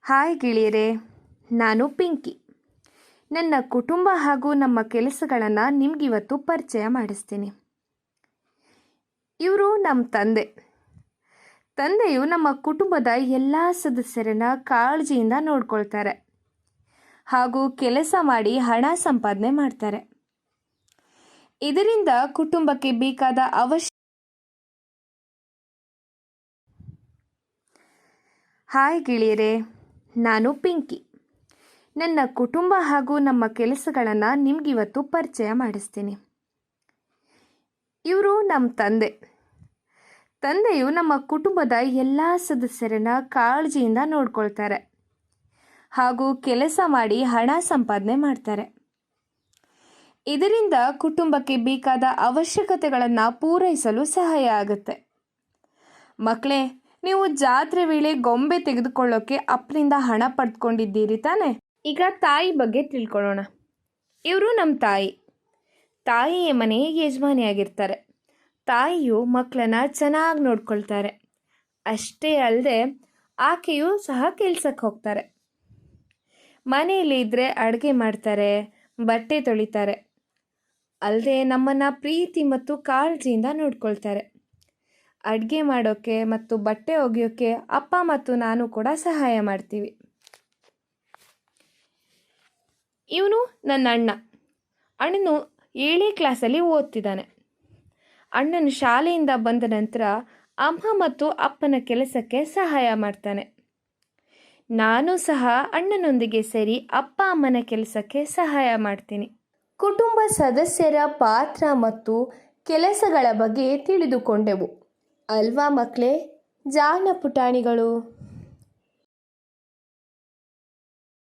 Hi ಗೆಳೆಯರೇ, ನಾನು ಪಿಂಕಿ. ನನ್ನ ಕುಟುಂಬ ಹಾಗೂ ನಮ್ಮ ಕೆಲಸಗಳನ್ನು ನಿಮಗಿವತ್ತು ಪರಿಚಯ ಮಾಡಿಸ್ತೀನಿ. ಇವರು ನಮ್ಮ ತಂದೆಯು ನಮ್ಮ ಕುಟುಂಬದ ಎಲ್ಲ ಸದಸ್ಯರನ್ನ ಕಾಳಜಿಯಿಂದ ನೋಡ್ಕೊಳ್ತಾರೆ ಹಾಗೂ ಕೆಲಸ ಮಾಡಿ ಹಣ ಸಂಪಾದನೆ ಮಾಡ್ತಾರೆ. ಇದರಿಂದ ಕುಟುಂಬಕ್ಕೆ ಬೇಕಾದ ಹಾಯ್ ಗೆಳೆಯರೇ, ನಾನು ಪಿಂಕಿ. ನನ್ನ ಕುಟುಂಬ ಹಾಗೂ ನಮ್ಮ ಕೆಲಸಗಳನ್ನು ನಿಮಗಿವತ್ತು ಪರಿಚಯ ಮಾಡಿಸ್ತೀನಿ. ಇವರು ನಮ್ಮ ತಂದೆಯು ನಮ್ಮ ಕುಟುಂಬದ ಎಲ್ಲ ಸದಸ್ಯರನ್ನ ಕಾಳಜಿಯಿಂದ ನೋಡ್ಕೊಳ್ತಾರೆ ಹಾಗೂ ಕೆಲಸ ಮಾಡಿ ಹಣ ಸಂಪಾದನೆ ಮಾಡ್ತಾರೆ. ಇದರಿಂದ ಕುಟುಂಬಕ್ಕೆ ಬೇಕಾದ ಅವಶ್ಯಕತೆಗಳನ್ನು ಪೂರೈಸಲು ಸಹಾಯ ಆಗುತ್ತೆ. ಮಕ್ಕಳೇ, ನೀವು ಜಾತ್ರೆ ವೇಳೆ ಗೊಂಬೆ ತೆಗೆದುಕೊಳ್ಳೋಕೆ ಅಪ್ಪನಿಂದ ಹಣ ಪಡೆದುಕೊಂಡಿದ್ದೀರಿ ತಾನೆ? ಈಗ ತಾಯಿ ಬಗ್ಗೆ ತಿಳ್ಕೊಳ್ಳೋಣ. ಇವರು ನಮ್ಮ ತಾಯಿಯ ಮನೆಯ ಯಜಮಾನಿಯಾಗಿರ್ತಾರೆ. ತಾಯಿಯು ಮಕ್ಕಳನ್ನ ಚೆನ್ನಾಗಿ ನೋಡ್ಕೊಳ್ತಾರೆ. ಅಷ್ಟೇ ಅಲ್ಲದೆ ಆಕೆಯು ಸಹ ಕೆಲಸಕ್ಕೆ ಹೋಗ್ತಾರೆ. ಮನೆಯಲ್ಲಿ ಇದ್ದರೆ ಅಡುಗೆ ಮಾಡ್ತಾರೆ, ಬಟ್ಟೆ ತೊಳಿತಾರೆ. ಅಲ್ಲದೆ ನಮ್ಮನ್ನು ಪ್ರೀತಿ ಮತ್ತು ಕಾಳಜಿಯಿಂದ ನೋಡ್ಕೊಳ್ತಾರೆ. ಅಡುಗೆ ಮಾಡೋಕ್ಕೆ ಮತ್ತು ಬಟ್ಟೆ ಒಗೆಯೋಕ್ಕೆ ಅಪ್ಪ ಮತ್ತು ನಾನು ಕೂಡ ಸಹಾಯ ಮಾಡ್ತೀವಿ. ಇವನು ನನ್ನ ಅಣ್ಣನು 7ನೇ ಕ್ಲಾಸಲ್ಲಿ ಓದ್ತಿದ್ದಾನೆ. ಅಣ್ಣನು ಶಾಲೆಯಿಂದ ಬಂದ ನಂತರ ಅಮ್ಮ ಮತ್ತು ಅಪ್ಪನ ಕೆಲಸಕ್ಕೆ ಸಹಾಯ ಮಾಡ್ತಾನೆ. ನಾನು ಸಹ ಅಣ್ಣನೊಂದಿಗೆ ಸೇರಿ ಅಪ್ಪ ಅಮ್ಮನ ಕೆಲಸಕ್ಕೆ ಸಹಾಯ ಮಾಡ್ತೀನಿ. ಕುಟುಂಬ ಸದಸ್ಯರ ಪಾತ್ರ ಮತ್ತು ಕೆಲಸಗಳ ಬಗ್ಗೆ ತಿಳಿದುಕೊಂಡೆವು ಅಲ್ವಾ ಮಕ್ಕಳೇ, ಜಾಣ ಪುಟಾಣಿಗಳು?